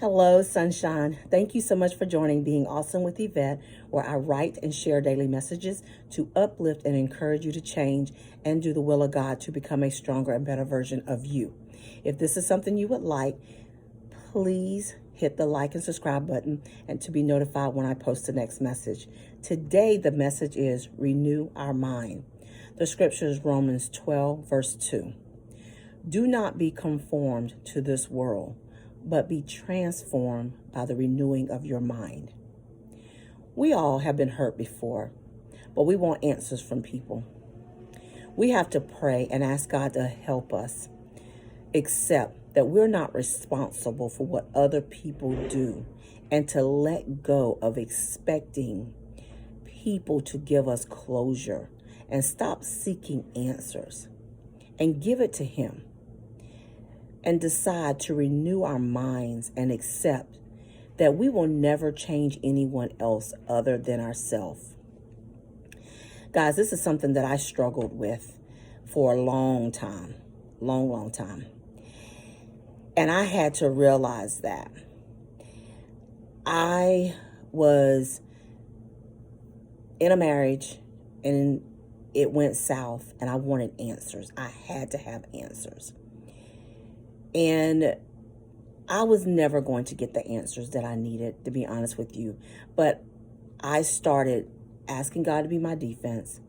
Hello, sunshine. Thank you so much for joining Being Awesome with Yvette, where I write and share daily messages to uplift and encourage you to change and do the will of God to become a stronger and better version of you. If this is something you would like, please hit the like and subscribe button and to be notified when I post the next message. Today, the message is renew our mind. The scripture is Romans 12, verse 2. Do not be conformed to this world, but be transformed by the renewing of your mind. We all have been hurt before, but we want answers from people. We have to pray and ask God to help us accept that we're not responsible for what other people do, and to let go of expecting people to give us closure and stop seeking answers and give it to Him. And decide to renew our minds and accept that we will never change anyone else other than ourselves. Guys, this is something that I struggled with for a long time. And I had to realize that I was in a marriage and it went south and I wanted answers. I had to have answers. And I was never going to get the answers that I needed, to be honest with you. But I started asking God to be my defense,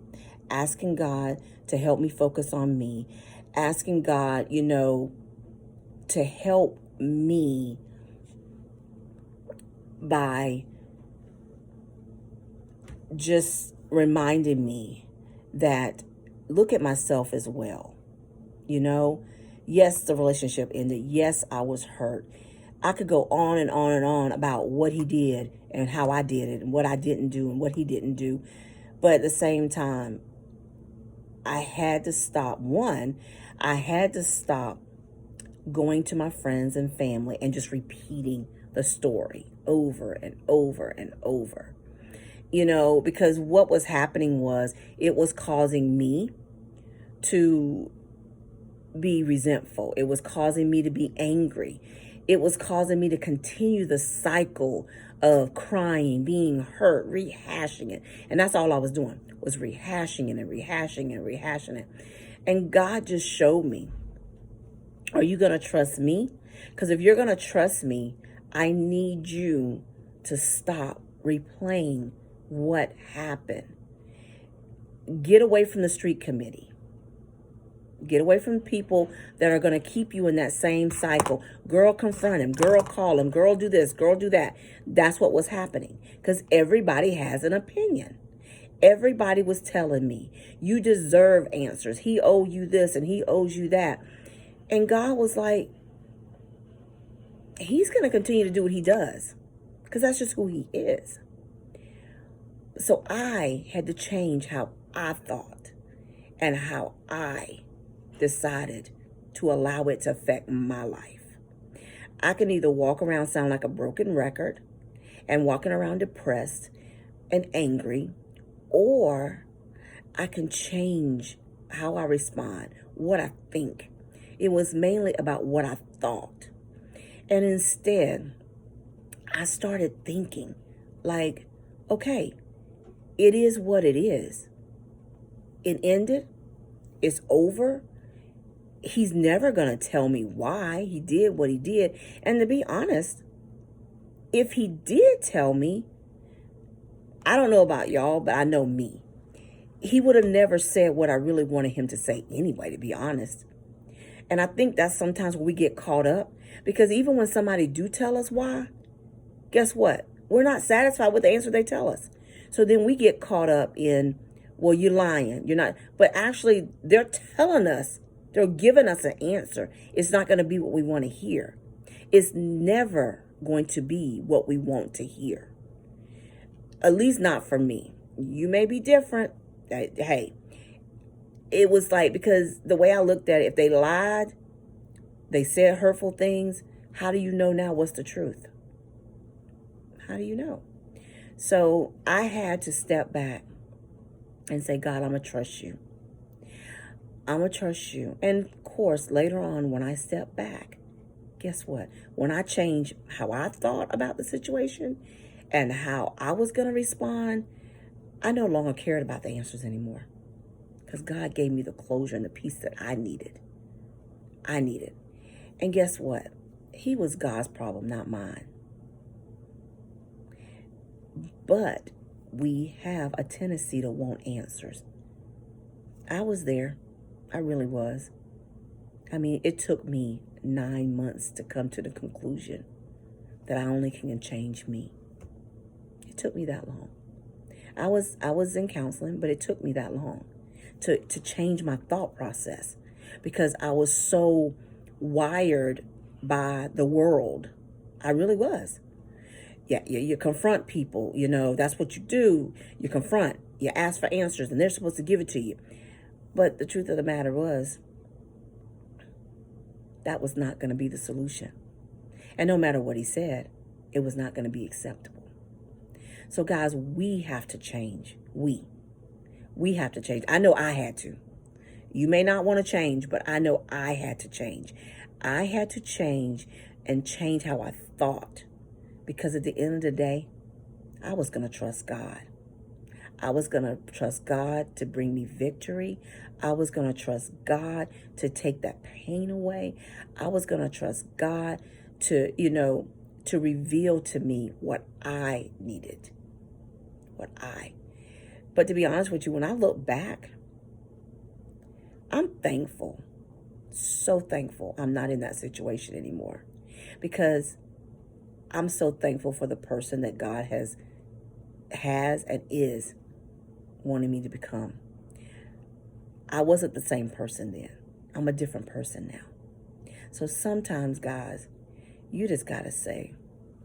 asking God to help me focus on me, asking God, to help me by just reminding me that look at myself as well, Yes, the relationship ended. Yes, I was hurt. I could go on and on and on about what he did and how I did it and what I didn't do and what he didn't do. But at the same time, I had to stop. I had to stop going to my friends and family and just repeating the story over and over and over. Because what was happening was it was causing me to be resentful. It was causing me to be angry. It was causing me to continue the cycle of crying, being hurt, rehashing it. And that's all I was doing, was rehashing it and rehashing and rehashing it. And God just showed me, are you going to trust me? Because if you're going to trust me, I need you to stop replaying what happened. Get away from the street committee. Get away from people that are going to keep you in that same cycle. Girl, confront him. Girl, call him. Girl, do this. Girl, do that. That's what was happening. Because everybody has an opinion. Everybody was telling me, you deserve answers. He owed you this and he owes you that. And God was like, He's going to continue to do what He does. Because that's just who He is. So I had to change how I thought and how I decided to allow it to affect my life. I can either walk around sound like a broken record and walking around depressed and angry, or I can change how I respond, what I think. It was mainly about what I thought. And instead, I started thinking like, okay, it is what it is. It ended. It's over. He's never going to tell me why he did what he did. And to be honest, if he did tell me, I don't know about y'all, but I know me. He would have never said what I really wanted him to say anyway, to be honest. And I think that's sometimes where we get caught up, because even when somebody do tell us why, guess what? We're not satisfied with the answer they tell us. So then we get caught up in, well, you're lying. You're not. But actually, they're telling us, they're giving us an answer. It's not going to be what we want to hear. It's never going to be what we want to hear. At least not for me. You may be different. Hey, it was like, because the way I looked at it, if they lied, they said hurtful things, how do you know now what's the truth? How do you know? So I had to step back and say, God, I'm going to trust you. I'm going to trust you. And of course, later on, when I stepped back, guess what? When I changed how I thought about the situation and how I was going to respond, I no longer cared about the answers anymore. Because God gave me the closure and the peace that I needed. And guess what? He was God's problem, not mine. But we have a tendency to want answers. I was there. I really was. I mean, it took me 9 months to come to the conclusion that I only can change me. It took me that long. I was in counseling, but it took me that long to change my thought process because I was so wired by the world. I really was. Yeah, you confront people, that's what you do. You confront, you ask for answers, and they're supposed to give it to you. But the truth of the matter was, that was not going to be the solution. And no matter what he said, it was not going to be acceptable. So guys, we have to change. We have to change. I know I had to. You may not want to change, but I know I had to change. I had to change and change how I thought. Because at the end of the day, I was going to trust God. I was going to trust God to bring me victory. I was going to trust God to take that pain away. I was going to trust God to, to reveal to me what I needed. But to be honest with you, when I look back, I'm thankful. So thankful I'm not in that situation anymore. Because I'm so thankful for the person that God has and is wanting me to become. I wasn't the same person then. I'm a different person now. So sometimes, guys, you just got to say,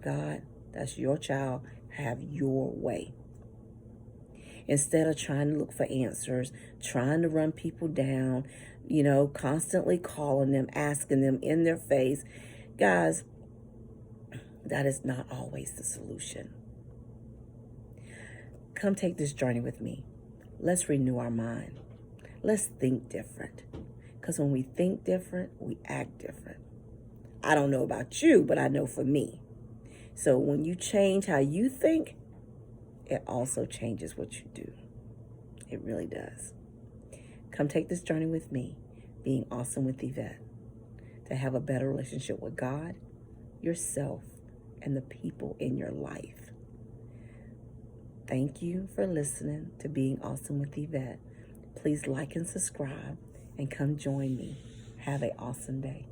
God, that's your child. Have your way. Instead of trying to look for answers, trying to run people down, constantly calling them, asking them in their face. Guys, that is not always the solution. Come take this journey with me. Let's renew our mind. Let's think different. Because when we think different, we act different. I don't know about you, but I know for me. So when you change how you think, it also changes what you do. It really does. Come take this journey with me, being awesome with Yvette, to have a better relationship with God, yourself, and the people in your life. Thank you for listening to Being Awesome with Yvette. Please like and subscribe and come join me. Have an awesome day.